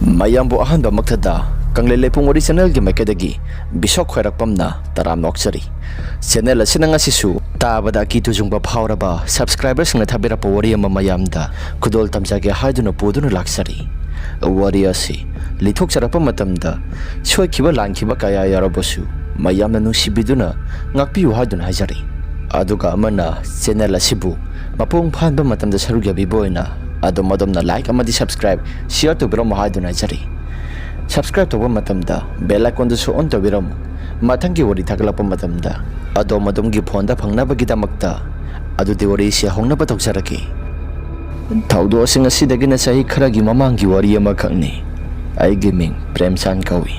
Mayambo ahanba maktada kanglele pungori channel gi makedagi bisok khairakpamna taram nokchari channel asina ngasisu tabada ki tujungba phawraba subscribers nga thabira powari ama mayamda kudol tamjage haiduna poduna laksari wari asi lithok charapa matamda soikiba langkiba kaya yarabosu mayamna nusibiduna ngakpiu haiduna hajari aduga amana channel asibu mapung phanba matamda saruga biboina adomadamna like amadi subscribe share to biram haiduna jari subscribe to matamda bell icon su on to biram mathangi wari thaglapa matamda adomadamgi phone da phangna bagida adu de wari se hongna ba tokjaraki thaudo sing asidagi na sahi kharagi mamangi wari ama khangni ai gaming premsan kawi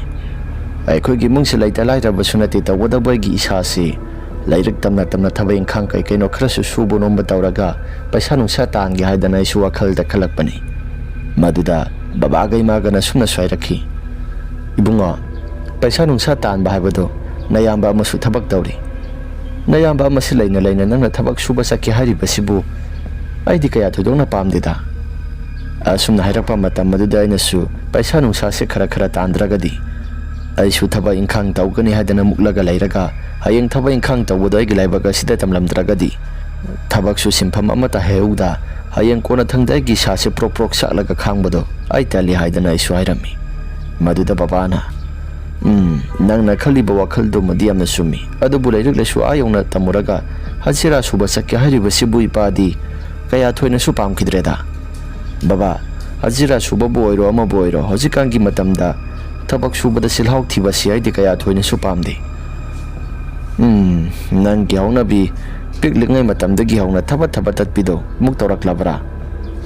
ai khoi gi mungse laita laita basunati tawada boy gi isasi lairik tamna thabai khang kai kaino khrasu subo nomba tawraga paisa nungsa tangi haidana isu wakhal da khalakpani maduda baba gai magana sumna swairaki ibunga paisa nungsa tan ba haibado nayamba amasu thabak tawri nayamba amasi laina nangna thabak suba sakki hari basibu aidi kaya thudongna pamdida asumna hairakpa matam maduda inasu paisa nungsa se khara tandragadi aisu thaba inkhang tawgani haidana muklaga lairaga hayeng thaba inkhang tawbodai gilaibaga sida tamlamdragadi thabak su simpham amata heuda hayeng kona thangdai gi sase proprok salaga khangbado ai tali haidana isu hairami maduda babana nangna khaliba wakhal do madiamna sumi adu bulairik lesu ayongna tamuraga hajira suba sakya hariba sibu ipadi kaya thoina su pamkhidreda baba hajira suba boiro ama boiro hojikangi matamda tabak subada silhauk thiba siai de kaya thoina su pamde nang gyawna bi piklingai matamda gyawna thaba tatpido muk toraklabra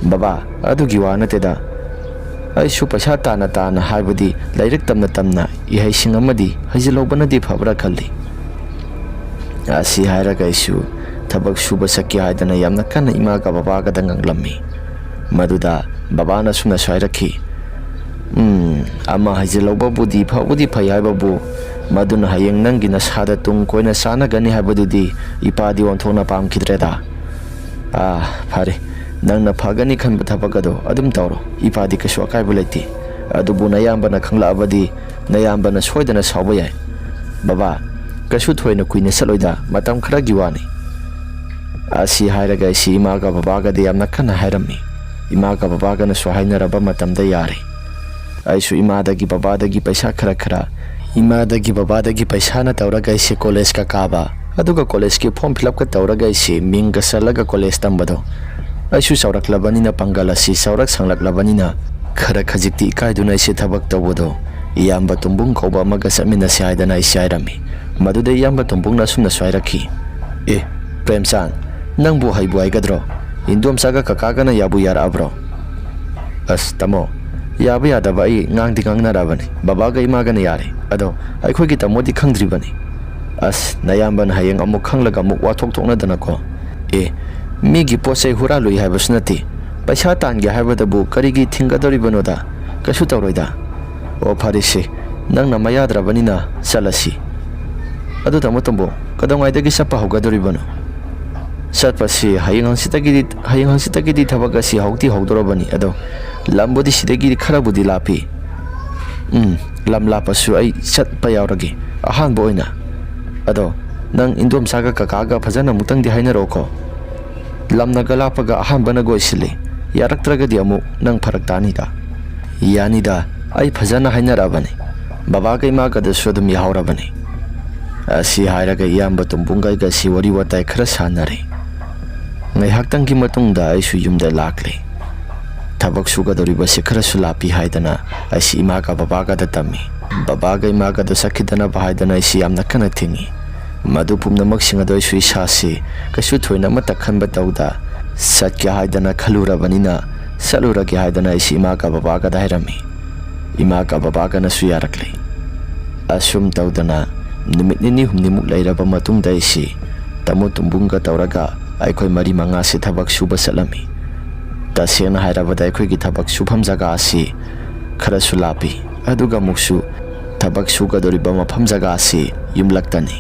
baba adu giwana teda ai su pasha tana haibadi lairik tamna ihai singamadi hajilobana di phabra khalli asi hairaga isu tabak suba sakya haidana yamna kana ima ka baba ga danganglammi maduda baba na suna swairaki ama hajiloba budi phawudi phayai babu maduna hayeng nangi na sada tung koina sana gani habadudi ipadi onthona pam khidreda phare nangna phagani khan bathabagado adum tawro ipadi kaso kai bulati adubu nayamba na khangla abadi nayamba na soidana sawba yai baba kasu thoina kuina saloida matam khara giwani asi hairaga si ima ga baba ga de amna khana hairami ima ga baba ga na so haina raba matam da yare aisu imadagi babadagi paisa khara imadagi babadagi paisa na tawraga ise college ka kaba aduga college ki form fill up ka tawraga ise minga salaga college tambado aisu sauraklabani na pangalasi saurak sanglaklavani na khara khajikti kaiduna ise thabak tawbodo iyamba tumbung khoba maga samina saidana ise airami madude iyamba tumbung na sumna swairaki premsan nangbu haibu aigadro indom saga kakaga na yabu yar abro as tamo yaba yadaba ai ngang dingang narabani baba ga ima ga yare ado ai khoi gi tamodi khangdri bani as nayamba na hayeng amuk khanglaga muk wathok thokna dana ko mi gi posai hura lui habasnati paisa tan gi habada bu kari gi thinga dori banoda kasu tawroida o pharisi nang na mayadra bani na salasi ado tamotombo kadongai dagi sapa hoga dori bano satpasi hayeng hangsitagi di thabaga si hauti haudora bani ado lambodi sidagi kharabudi lapi lam lapasu ai satpa yauragi ahan boina ado nang indom saga kakaga phajana mutang di haina roko lamna galapaga ahan bana goisili yaraktraga di amu nang pharak tani da yani da ai phajana haina rabani baba kai ma ga dasodum yahaura bani asi hairaga yamba tumbungai ga si wari watai khara sanare ngai haktang ki matungda ai su yumda lakle tabak suga dori basi khara sulapi haidana asi ima ka baba ga da tami baba ga ima ga da sakidana bahaidana isi amna kana thingi madu pumna maksinga doi sui sasi kasu thoina mata khanba tawda sakya haidana khalura banina salura ki haidana isi ima ka baba ga da hairami ima ka baba ga na su yarakle asum tawdana numit ni humni muk lairaba matungda isi tamo tumbunga tawraga aikhoi mari manga se thabak suba salami tasena hairabada aikhoi gi thabak subham jaga asi khara sulapi aduga muksu thabak suga dori ba mafam jaga asi yumlaktani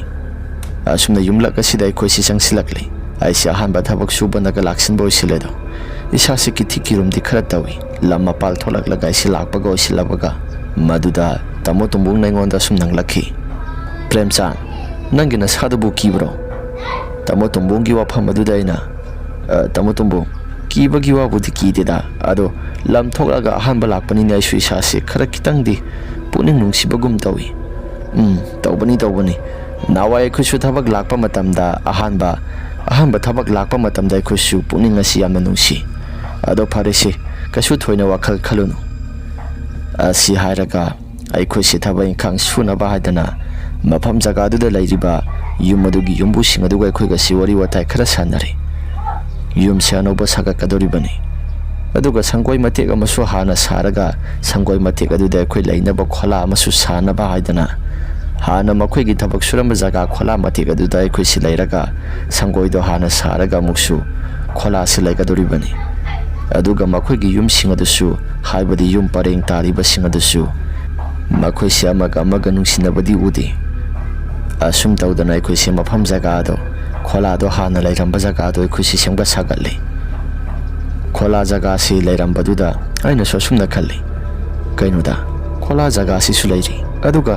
asumna yumlak asi dai khoi si sangsilakle aisi ahan ba thabak suba naga laksin boy siledo इसासे किथि किरुमदि खरा Tawi lump मपाल थोलक इसी लापगा ओसिलबगा मदुदा तमो तुंबुंग नैंगोंदा सुम नंगलखी प्रेमचांद नंगी नसादबु कीब्रो तमो तुंबुंग की वाफम मदुदा इना तमो तुंबुंग कीबगी वाबुदि कीदेदा अदो lump थोलगा अहंबा लापनी नाइसु इसासे खरा कितंगदि पुनिंग नुंगसिबगुम तवी तौबनी नावाय खुशु थबक लापा मतमदा अहंबा थबक लापा मतमदा खुशु पुनिंग असि यामना नुंगसी अदो फरेसे कशु थोइना वखल खलुनु असि हायरगा अखोइसे थबक इंखांग सुनबा हादना मफम जगादुदा लैरिबा युम अदुगी युम्बुसिंग अदुगा अखोइगा सि वरि वताय खरा सानरे युम से अनौबा सागकदोरिबनी अदुगा संगोय मतेक अमसु हाना सारगा संगोय मतेक अदुदा अखोइ लैनबा खोला अमसु सानबा हादना हाना मखोइगी थबक सुरम जगा खोला मतेक अदुदा अखोइ सि लैरगा संगोयदो हाना सारगा मुक्सु खोला से लैगदोरिबनी अदुगा मखोइगी युमसिंग अदुसु हाइबदि युम परेंग तारिबसिंग अदुसु मखोइसे अमगा अमगा नुंसिनबदि उदि असुम तौदना अखोइसे मफम जगादो खोलादो हाना लैरंबा जगादो अखोइसे सेमगा सागल्ले खोला जगा से लैरंबदुदा आइना सोसुमना खल्ले कैनुदा खोला जगा सिसु लैरि अदुगा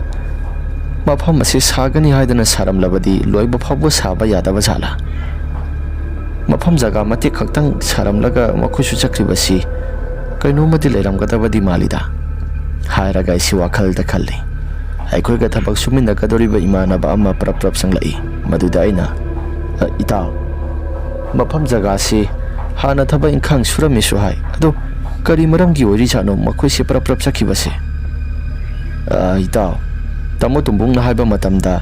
मफम असे सागनी हाइदना सारमलबदि लोइबा फावबो साबा यादबा जाला मफम जगा मते खक्तंग सारमलगा मखुसु चक्रिबसी कैनुमदि लैरंगदबदि मालिदा हायरगा इसी वाखलदा खल्ले अखोइगा थबक सुमिनगदोरिबा इमानबा अमा प्रप प्रप संगलाई मदुदा आइना इता मफम जगा से हाना थबक इंखांग सुरमिसु हाय अदो करी मरमगी ओरि जानो मखोइसे प्रप प्रप चखिबसे इता तमो तुंबुंग हाइबा मतमदा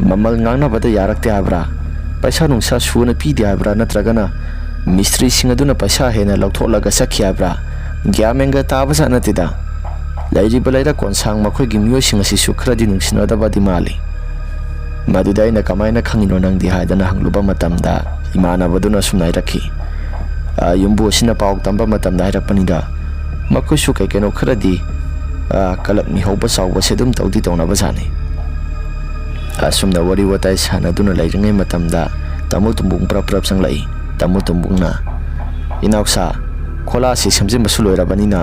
ममल ngangnabada yarakte habra paisa nungsa suna pidi habra natragana मिस्त्री सिंगदुना पैसा हेना लौथोलगा सखि habra ग्यामेंगा ताबसा नतिदा लैरिबा लैरा कोनसांग मखोइगी मियोसिंग असिसु खरदि नुंसिनदबादि माली मदुदाइना कमाइना खंगिनो नंगदि हायदना हंगलुबा मतमदा इमानबदुना सुनाइरखी युम्बु असिना पाउ तंबा मतमदा हाइरपनिदा मखोइसु कैकेनो खरदि कलक मिहौबा साउबा सेदुम तौदि तौनबा जाने असुमना वरी वताय सानदुना लैरिङै मतमदा तमु तुंबुंग प्रप प्रप संगलाई तमु तुंबुंगना इनाउसा खोला से समजिमसु लोइरबनिना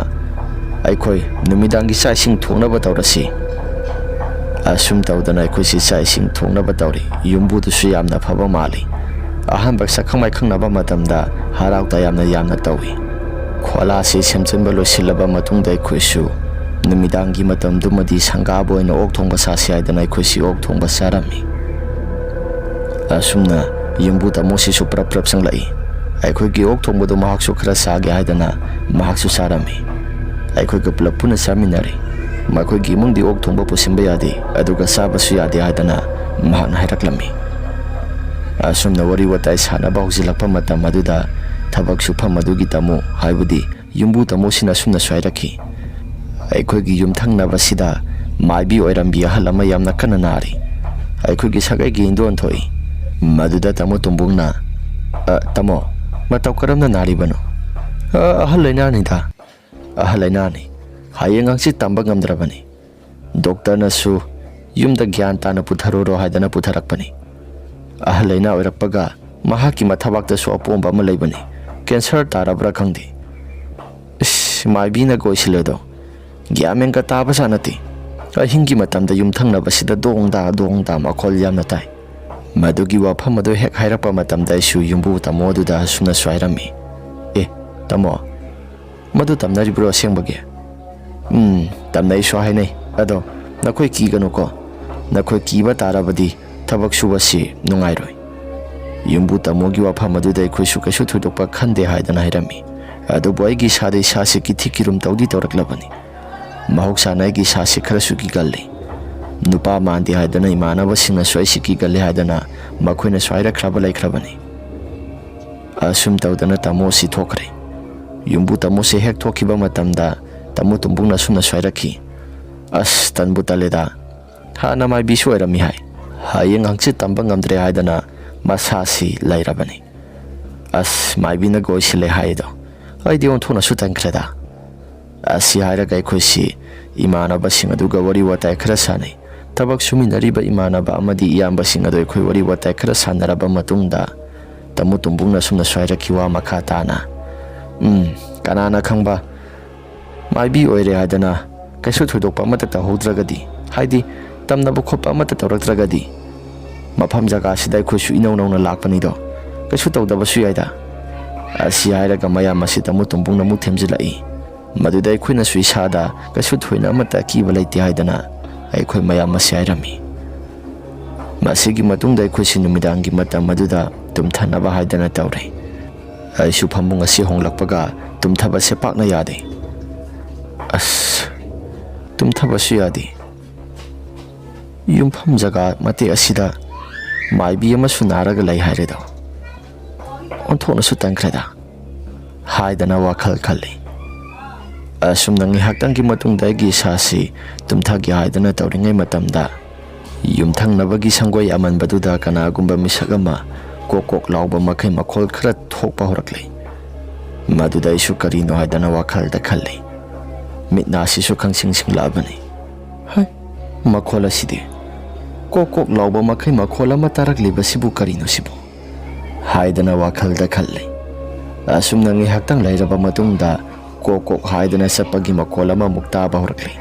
अखोइ नुमिदांगी साइसिंग थोंनबा तौरसी असुम तौदना अखोइसि साइसिंग थोंनबा तौरि युम्बुदुसु यामना फबा माली अहंबा सखंमाय खंगनबा मतमदा हाराउता यामना तौइ खोला से समजिमबा लोइसिलबा मतुंगदा अखोइसु नुमिदांगी मतमदुमदि संगाब ओइना ओक थोंबा सासि हायदना अखोइसि ओक थोंबा सारमी असुमना युम्बु तमोसिसु प्रप प्रप संगलाई अखोइगी ओक थोंबदो महाक्सु खरा सागे हायदना महाक्सु सारमी अखोइगा पुलप पुना सामिनारे मखोइगी इमुंगदि ओक थोंबा पुसिंबा यादे अदुगा साबसु यादे हायदना महाक्ना हायरक्लमी असुमना वरी वताय सानबा हौजिलक्पा मतम अदुदा थबक सुफम अदुगी तमो हाइबदि युम्बु तमोसिना सुमना स्वाइरखी अखोइगी युमथंगनबसिदा माइबी ओइरंबी अहल अमा यामना कन्ना नारी अखोइगी सगाइगी इंदोन थोई मदुदा तमो तुंबुंगना तमो मतौ करमना नारिबनो अहल लैनानिदा अहल लैनानि हायेंग अंगसि तंबा ngमद्रबनि डॉक्टर नसु युमदा ज्ञान ताना पुथरोरो हायदना पुथरकपनि अहल लैना ओइरपगा महाकी मथबाक्तसु अपोंबा अमा लैबनि कैंसर तारब्रा खंगदि इस माइबीना गोइसिलेदो ग्यामेंगा ताबसा नति अहिंगी मतमदा युमथंगनबसिदा दोंगदा मखोल यामना ताई मदुगी वाफम अदो हेक हाइरपा मतमदा इशु युम्बु तमोदुदा सुना स्वाइरमी ए तमो मदु तमनरिब्रो असेंबगे तमनै स्वाइनै अदो नखोइ कीगनुको नखोइ कीबा तारबदि थबक सुबसि नुंगाइरोइ युम्बु तमोगी वाफम अदुदा अखोइसु कैसु थुदोकपा खंदे हायदना हाइरमी अदो बोइगी सादे सासे किथि किरुम तौदि तौरक्लबनि महौसानागी सासे खरसु की गल्ले नुपा मानदे हायदना इमानबसिंगना स्वाइसि की गल्ले हायदना मखोइना स्वाइरख्रबा लैख्रबनि असुम तौदना तमोसि थोखरे युम्बु तमोसे हेक थोखिबा मतमदा तमो तुंबुंगना सुमना स्वाइरखी अस तनबु तलेदा हाना माइ बिसु ओइरमी हाय हायेंग हंगसि तंबा ngमद्रे हायदना मसासि लैरबनि अस माइबिना गोइसिले हायदो आइदि ओंथोना सुतंख्रेदा असी हायरगा अखोइसि इमानबसिंग अदुगा वरी वताय खरा सानै थबक सुमिनरिबा इमानबा अमदि इयामबसिंग अदु अखोइ वरी वताय खरा सानरबा मतुंगदा तमु तुंबुंगना सुमना स्वाइरखी वा मखा ताना Kanana khangba maibi oire hadana kaisu thoidokpa amata tawhodragadi haidi tamnaba khoppa amata tawrakdragadi mafam jaga sidai khoisu inau nauna lakpani do kaisu tawdabasu yaida asi hairaga mayam asida mu tumbungna mu themjilai madudai khoina sui sada kaisu thoina amata kiba leite haidana ai khoi mayam asi hairami masigi matungda khoisi numidangi matam maduda tumthanaba haidana tawre ai su phambung asi honglakpaga tumthaba se pakna yade as tumthaba su yade yumpham jaga mate asida maibi ama sunaraga lai haireda onthona su tangkreda haidana wakhal khalli asum nangi haktangi matungda gi sasi tumthagi haidana tawringai matamda yumthangnabagi sangoi amanbaduda kanagumba misagama kokok lauba makai makhol khara thokpa horaklei maduda isu karino haidana wakhal da khalli mitna sisu khangsing sing labani hai makhol aside kokok lauba makai makhol ama tarakli basibu karino sibu haidana wakhal da khalli asum nangi haktang lairaba matungda kokok haidana sapagi makhol ama mukta ba horaklei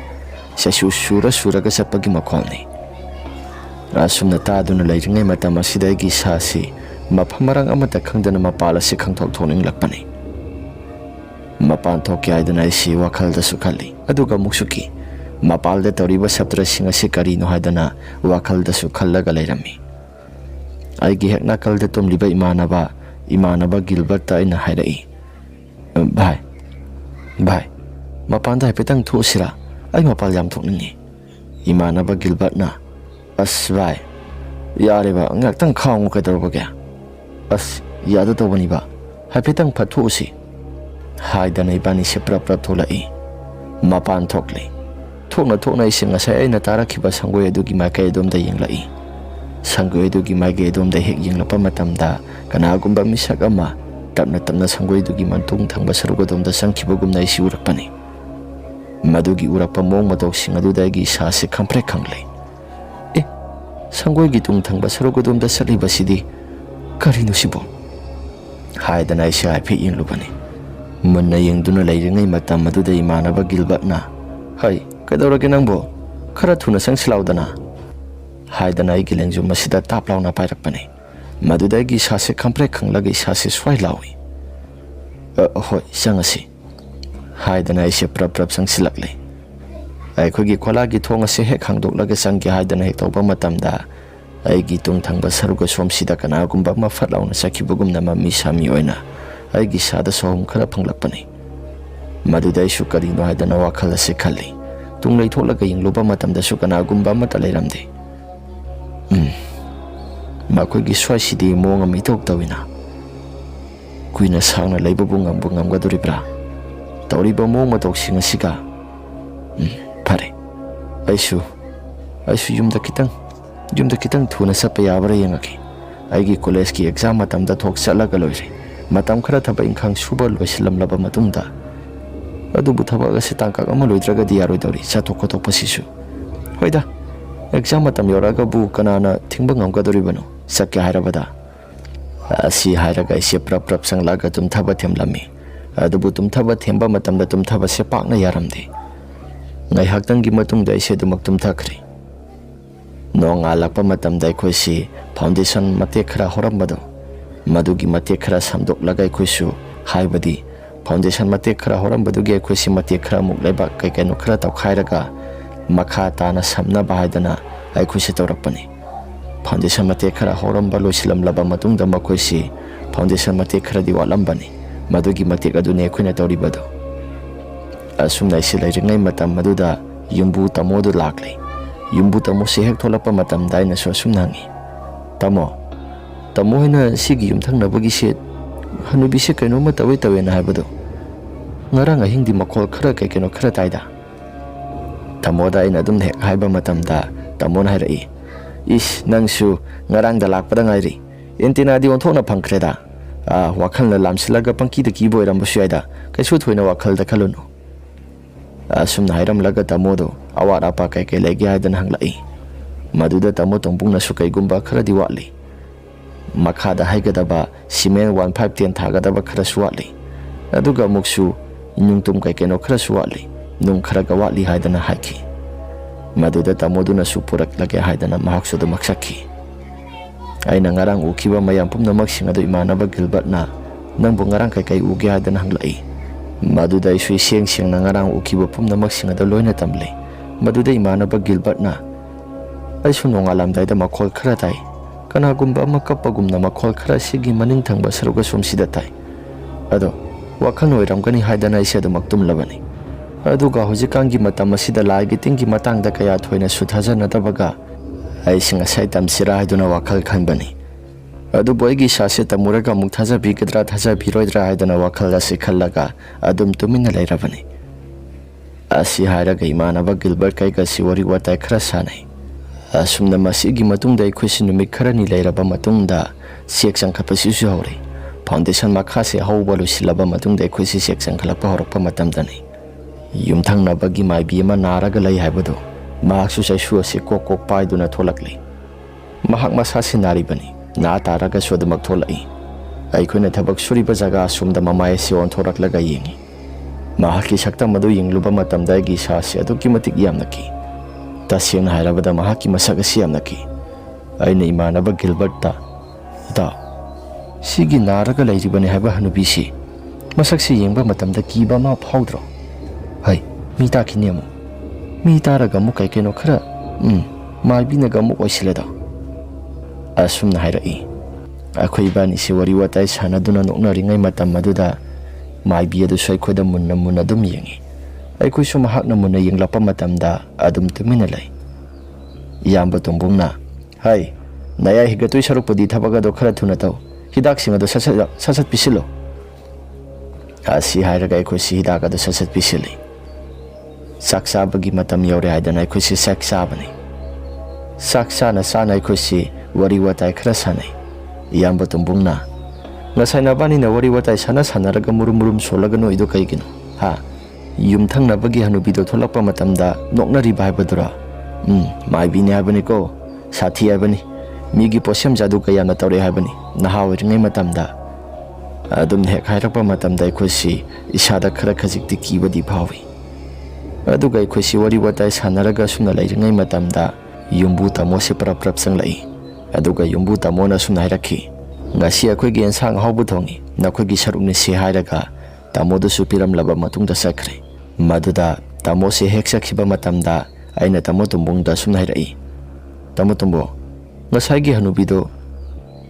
sasu suraga sapagi makholni asum na taduna lairingai matam asidagi sasi mapamarang amata khangdana mapala si khangthok thoning lakpani mapan thoki haidana isi wakhal da sukhalli aduga muksuki mapal da toriba saptra singa si karino haidana wakhal da sukhallaga lairami aigi hekna kal da tomliba imanaba Gilbert ta ina hairai bhai mapan da petang thusira ai mapal jam thokningi imanaba Gilbert na as bhai yare ba ngaktang khaung ka dorba as yada to bani ba haipetang phathu usi haidana ibani se prap tholai mapan thokle thokna isinga sai aina tarakhiba sangoi adugi makai dom da yenglai sangoi adugi magai dom da hek yenglapa matamda kanagumba misak ama tapna sangoi adugi mantung thangba saruga dom da sangkhibagumna isi urakpani madugi urakpa mong matok sing adudagi sa se khamprek khangle sangoi gi tung thangba saruga dom da sali basidi karino sibo haidana isi haipe yenglubani munna yengduna lairingai matam maduda imanaba Gilbert na hai kadawrage nangbo khara thuna sangsilaudana haidana ai gilengju masida taplauna pairakpani maduda gi sase khamprek khanglagi sase swai lawi hoi sangasi haidana isi prap sangsilaklei ai khogi kholagi thonga se hek hangdoklaga sanggi haidana hek tawba matamda aigi tung thangba saruga somsida kanagumba mafat launa sakibagumna mami sami oina aigi sada sohum khara phanglakpani maduda isu karino haidana wakhal ase khalli tung lei tholaga yingloba matamda su kanagumba mata leiramde makoigi swai sidi monga mitok tawina kuina sangna leibabu ngamgadoribra tawriba mong matok singa siga pare aisu yumda kitang thuna sapa yabra yengaki aigi college ki exam matamda thok chalaga loire matam khara thaba inkhang suba loisilamlaba matungda adubu thaba ga sitangka ama loidraga diaroi dori chathok khotok pasisu hoida exam matam yoraga bu kanana thingba ngamgadori bano sakya hairabada asi hairaga ise prap sanglaga tum thaba themlami adubu tum thaba themba matamda tum thaba se pakna yaramde ngai haktangi matungda ise dumak tum thakri nonga lakpa matamda khoisi foundation mate khara horambado madugi mate khara samdok lagai khoisu haibadi foundation mate khara horambado ge khoisi mate khara muk leba kai kai no khara taw khairaga makha tana samna bahaidana ai khoisi tawrakpani foundation mate khara horamba loisilam laba matungda makhoisi foundation mate khara di walambani madugi mate adune khoina tawribado asumna isi lairingai matam maduda yumbu tamodu laklei yumbu tamo se hek tholapa matam daina so sumnangi tamo hena sigi yumthang nabagi se hanubi se kaino ma tawe na habado ngarang ahing di makhol khara kai kaino khara taida tamo da ina dum hek haiba matam da tamo na hai is nangsu ngarang da lakpada ngairi entina di onthona phangkreda wakhal na lamsilaga pangki da ki boiram busuida kaisu thoina wakhal da khaluno asumna hairam laga tamodo awara pa kai kai legi hadan hanglai maduda tamo tongpung na sukai gumba khara diwali makha da haigadaba cement 1510 thagadaba khara suwali ꯑꯗꯨꯒ ꯑꯃꯨꯛꯁꯨ ꯅꯨꯡꯇꯨꯝ ꯀꯩꯀꯩꯅꯣ ꯈꯔꯁꯨ ꯋꯥꯠꯂꯤ, ꯅꯨꯡ ꯈꯔꯒ ꯋꯥꯠꯂꯤ ꯍꯥꯏꯗꯅ ꯍꯥꯏꯈꯤ꯫ ꯃꯗꯨꯗ ꯇꯥꯃꯣꯗꯨꯅꯁꯨ ꯄꯨꯔꯛꯂꯒꯦ ꯍꯥꯏꯗꯅ ꯃꯍꯥꯛꯁꯨ ꯑꯗꯨꯃꯛ ꯆꯠꯈꯤ꯫ ꯑꯩꯅ ꯉꯔꯥꯡ ꯎꯈꯤꯕ ꯃꯌꯥꯝ ꯄꯨꯝꯅꯃꯛꯁꯤꯡ ꯑꯗꯨ ꯏꯃꯥꯟꯅꯕ ꯒꯤꯜꯕꯔꯠꯅ ꯅꯪꯕꯨ ꯉꯔꯥꯡ ꯀꯩꯀꯩ ꯎꯒꯦ ꯍꯥꯏꯗꯅ ꯍꯪꯂꯛꯏ꯫ ꯃꯗꯨꯗ ꯑꯩꯁꯨ ꯏꯁꯦꯡ ꯁꯦꯡꯅ ꯉꯔꯥꯡ ꯎꯈꯤꯕ ꯄꯨꯝꯅꯃꯛꯁꯤꯡ ꯑꯗꯨ ꯂꯣꯏꯅ ꯇꯝꯂꯤ꯫ ꯃꯗꯨꯗ ꯏꯃꯥꯟꯅꯕ ꯒꯤꯜꯕꯔꯠꯅ ꯑꯩꯁꯨ ꯅꯣꯡꯉꯥꯜꯂꯝꯗꯥꯏꯗ ꯃꯈꯣꯜ ꯈꯔ ꯇꯥꯏ, ꯀꯅꯥꯒꯨꯝꯕ ꯑꯃ ꯀꯞꯄꯒꯨꯝꯅ ꯃꯈꯣꯜ ꯈꯔ ꯑꯁꯤꯒꯤ ꯃꯅꯤꯡ ꯊꯪꯕ ꯁꯔꯨꯛ ꯑꯁꯣꯝꯁꯤꯗ ꯇꯥꯏ꯫ ꯑꯗꯣ ꯋꯥꯈꯜ ꯑꯣꯏꯔꯝꯒꯅꯤ ꯍꯥꯏꯗꯅ ꯑꯩꯁꯦ ꯑꯗꯨꯃꯛ ꯇꯨꯝꯂꯕꯅꯤ꯫ ꯑꯗꯨꯒ ꯍꯧꯖꯤꯛꯀꯥꯟꯒꯤ ꯃꯇꯝ ꯑꯁꯤꯗ ꯂꯥꯏꯒꯤ ꯇꯤꯟꯒꯤ ꯃꯇꯥꯡꯗ ꯀꯌꯥ ꯊꯣꯏꯅꯁꯨ ꯊꯥꯖꯅꯗꯕꯒ ꯑꯩꯁꯦ ꯉꯁꯥꯏ ꯇꯝꯁꯤꯔꯥ ꯍꯥꯏꯗꯨꯅ ꯋꯥꯈꯜ ꯈꯟꯕꯅꯤ꯫ ꯑꯗꯨꯕꯨ ꯑꯩꯒꯤ ꯏꯁꯥꯁꯦ ꯇꯝꯃꯨꯔꯒ ꯑꯃꯨꯛ ꯊꯥꯖꯕꯤꯒꯗ꯭ꯔꯥ ꯊꯥꯖꯕꯤꯔꯣꯏꯗ꯭ꯔꯥ ꯍꯥꯏꯗꯅ ꯋꯥꯈꯜ ꯑꯁꯤ ꯈꯜꯂꯒ ꯑꯗꯨꯝ ꯇꯨꯃꯤꯟꯅ ꯂꯩꯔꯕꯅꯤ꯫ ꯑꯁꯤ ꯍꯥꯏꯔꯒ ꯏꯃꯥꯟꯅꯕ ꯒꯤꯜꯕꯔꯠ ꯀꯩꯒꯁꯤ ꯋꯥꯔꯤ ꯋꯥꯇꯥꯏ ꯈꯔ ꯁꯥꯟꯅꯩ꯫ ꯑꯁꯨꯝꯅ ꯃꯁꯤꯒꯤ ꯃꯇꯨꯡꯗ ꯑꯩꯈꯣꯏꯁꯤ ꯅꯨꯃꯤꯠ ꯈꯔꯅꯤ ꯂꯩꯔꯕ ꯃꯇꯨꯡꯗ ꯆꯦꯛ ꯆꯪꯈꯠꯄꯁꯤꯁꯨ ꯍꯧꯔꯦ꯫ ꯐꯥꯎꯟꯗꯦꯁꯟ ꯃꯈꯥꯁꯦ ꯍꯧꯕ ꯂꯣꯏꯁꯤꯜꯂꯕ ꯃꯇꯨꯡꯗ ꯑꯩꯈꯣꯏꯁꯤ ꯆꯦꯛ ꯆꯪꯈꯠꯂꯛꯄ ꯍꯧꯔꯛꯄ ꯃꯇꯝꯗꯅꯤ ꯌꯨꯝꯊꯪꯅꯕꯒꯤ ꯃꯥꯏꯕꯤ ꯑꯃ ꯅꯥꯔꯒ ꯂꯩ ꯍꯥꯏꯕꯗꯣ ꯃꯍꯥꯛꯁꯨ ꯆꯩꯁꯨ ꯑꯁꯤ ꯀꯣꯛ ꯀꯣꯛ ꯄꯥꯏꯗꯨꯅ ꯊꯣꯛꯂꯛꯂꯤ꯫ ꯃꯍꯥꯛ ꯃꯁꯥꯁꯤ ꯅꯥꯔꯤꯕꯅꯤ, ꯅꯥ ꯇꯥꯔꯒꯁꯨ ꯑꯗꯨꯃꯛ ꯊꯣꯛꯂꯛꯏ꯫ ꯑꯩꯈꯣꯏꯅ ꯊꯕꯛ ꯁꯨꯔꯤꯕ ꯖꯒꯥ ꯑꯁꯣꯝꯗ ꯃꯃꯥꯏ ꯑꯁꯤ ꯑꯣꯟꯊꯣꯔꯛꯂꯒ ꯌꯦꯡꯉꯤ꯫ ꯃꯍꯥꯛꯀꯤ ꯁꯛꯇꯝ ꯑꯗꯨ ꯌꯦꯡꯂꯨꯕ ꯃꯇꯝꯗ ꯑꯩꯒꯤ ꯏꯁꯥꯁꯤ ꯑꯗꯨꯛꯀꯤ ꯃꯇꯤꯛ ꯌꯥꯝꯅ ꯀꯤ꯫ ꯇꯁꯦꯡꯅ ꯍꯥꯏꯔꯕꯗ ꯃꯍꯥꯛꯀꯤ ꯃꯁꯛ ꯑꯁꯤ ꯌꯥꯝꯅ ꯀꯤ꯫ ꯑꯩꯅ ꯏꯃꯥꯟꯅꯕ ꯒꯤꯜꯕꯔꯠꯇ ꯏꯇꯥꯎ, ꯁꯤꯒꯤ ꯅꯥꯔꯒ ꯂꯩꯔꯤꯕꯅꯤ ꯍꯥꯏꯕ ꯍꯅꯨꯕꯤꯁꯤ ꯃꯁꯛꯁꯤ ꯌꯦꯡꯕ ꯃꯇꯝꯗ ꯀꯤꯕ ꯑꯃ ꯐꯥꯎꯗ꯭ꯔꯣ? ꯍꯩ, ꯃꯤ ꯇꯥꯈꯤꯅꯤ ꯑꯃꯨꯛ, ꯃꯤ ꯇꯥꯔꯒ ꯑꯃꯨꯛ ꯀꯩꯅꯣ ꯈꯔ ꯃꯥꯏꯕꯤꯅꯒ ꯑꯃꯨꯛ ꯑꯣꯏꯁꯤꯜꯂꯦꯗꯣ꯫ ꯑꯁꯨꯝꯅ ꯍꯥꯏꯔꯛꯏ꯫ ꯑꯩꯈꯣꯏ ꯏꯕꯥꯅꯤꯁꯤ ꯋꯥꯔꯤ ꯋꯥꯇꯥꯏ ꯁꯥꯟꯅꯗꯨꯅ ꯅꯣꯛꯅꯔꯤꯉꯩ ꯃꯇꯝ ꯑꯗꯨꯗ ꯃꯥꯏꯕꯤ ꯑꯗꯨꯁꯨ ꯑꯩꯈꯣꯏꯗ ꯃꯨꯟꯅ ꯃꯨꯟꯅ ꯑꯗꯨꯝ ꯌꯦꯡꯉꯤ꯫ ꯑꯩꯈꯣꯏꯁꯨ ꯃꯍꯥꯛꯅ ꯃꯨꯟꯅ ꯌꯦꯡꯂꯛꯄ ꯃꯇꯝꯗ ꯑꯗꯨꯝ ꯇꯨꯃꯤꯟꯅ ꯂꯩ꯫ ꯏꯌꯥꯝꯕ ꯇꯣꯝꯕꯨꯡꯅ ꯍꯩ, ꯅꯌꯥ ꯍꯤꯒꯠꯇꯣꯏ ꯁꯔꯨꯛꯄꯨꯗꯤ ꯊꯕꯛ ꯑꯗꯨ ꯈꯔ ꯊꯨꯅ ꯇꯧ, ꯍꯤꯗꯥꯛꯁꯤꯡ ꯑꯗꯨ ꯁꯠ ꯄꯤꯁꯤꯜꯂꯨ꯫ ꯑꯁꯤ ꯍꯥꯏꯔꯒ ꯑꯩꯈꯣꯏꯁꯤ ꯍꯤꯗꯥꯛ ꯑꯗꯨ ꯁꯠ ꯄꯤꯁꯤꯜꯂꯤ꯫ ꯆꯥꯛ ꯆꯥꯕꯒꯤ ꯃꯇꯝ ꯌꯧꯔꯦ ꯍꯥꯏꯗꯅ ꯑꯩꯈꯣꯏꯁꯤ ꯆꯥꯛ ꯆꯥꯕꯅꯤ꯫ ꯆꯥꯛ ꯆꯥꯅ ꯑꯩꯈꯣꯏꯁꯤ ꯋꯥꯔꯤ ꯋꯥꯇꯥꯏ ꯈꯔ ꯁꯥꯟꯅꯩ꯫ ꯏꯌꯥꯝꯕ ꯇꯣꯝꯕꯨꯡꯅ ꯉꯁꯥꯏ ꯅꯕꯥꯅꯤꯅ ꯋꯥꯔꯤ ꯋꯥꯇꯥꯏ ꯁꯥꯟꯅꯔꯒ ꯃꯨꯔꯨꯝ ꯁꯣꯜꯂꯒ ꯅꯣꯛꯏꯗꯣ ꯀꯩꯒꯤꯅꯣ? ꯌꯨꯝꯊꯪꯅꯕꯒꯤ ꯍꯅꯨꯕꯤꯗꯣ ꯊꯣꯛꯂꯛꯄ ꯃꯇꯝꯗ ꯅꯣꯛꯅꯔꯤꯕ ꯍꯥꯏꯕꯗꯨꯔꯥ? ꯃꯥꯏꯕꯤꯅꯤ ꯍꯥꯏꯕꯅꯤꯀꯣ, ꯁꯥꯊꯤ ꯍꯥꯏꯕꯅꯤ, ꯃꯤꯒꯤ ꯄꯣꯠꯁꯦꯝ ꯖꯥꯗꯨ ꯀꯌꯥꯅ ꯇꯧꯔꯦ ꯍꯥꯏꯕꯅꯤ ꯅꯍꯥ ꯑꯣꯏꯔꯤꯉꯩ ꯃꯇꯝꯗ꯫ ꯑꯗꯨꯝ ꯍꯦꯛ ꯍꯥꯏꯔꯛꯄ ꯃꯇꯝꯗ ꯑꯩꯈꯣꯏꯁꯤ ꯏꯁꯥꯗ ꯈꯔ ꯈꯖꯤꯛꯇꯤ ꯀꯤꯕꯗꯤ ꯐꯥꯎꯏ꯫ ꯑꯗꯨꯒ ꯑꯩꯈꯣꯏꯁꯤ ꯋꯥꯔꯤ ꯋꯥꯇꯥꯏ ꯁꯥꯟꯅꯔꯒ ꯁꯨꯝꯅ ꯂꯩꯔꯤꯉꯩ ꯃꯇꯝꯗ ꯌꯨꯝꯕꯨ ꯇꯥꯃꯣꯁꯤ ꯄꯔꯞ ꯆꯪꯂꯛꯏ꯫ ꯑꯗꯨꯒ ꯌꯨꯝꯕꯨ ꯇꯥꯃꯣꯅ ꯑꯁꯨꯝꯅ ꯍꯥꯏꯔꯛꯈꯤ, ꯉꯁꯤ ꯑꯩꯈꯣꯏꯒꯤ ꯑꯦꯟꯁꯥꯡ ꯑꯍꯥꯎꯕ ꯊꯣꯡꯉꯤ, ꯅꯈꯣꯏꯒꯤ ꯁꯔꯨꯛꯅꯤꯁꯤ ꯍꯥꯏꯔꯒ ꯇꯥꯃꯣꯗꯨꯁꯨ ꯄꯤꯔꯝꯂꯕ ꯃꯇꯨꯡꯗ ꯆꯠꯈ꯭ꯔꯦ꯫ ꯃꯗꯨꯗ ꯇꯥꯃꯣꯁꯤ ꯍꯦꯛ ꯆꯠꯈꯤꯕ ꯃꯇꯝꯗ ꯑꯩꯅ ꯇꯥꯃꯣ ꯇꯣꯝꯕꯨꯡꯗ ꯑꯁꯨꯝꯅ ꯍꯥꯏꯔꯛꯏ, ꯇꯥꯃꯣ ꯇꯣꯝꯕꯣ, ꯉꯁꯥꯏꯒꯤ ꯍꯅꯨꯕꯤꯗꯣ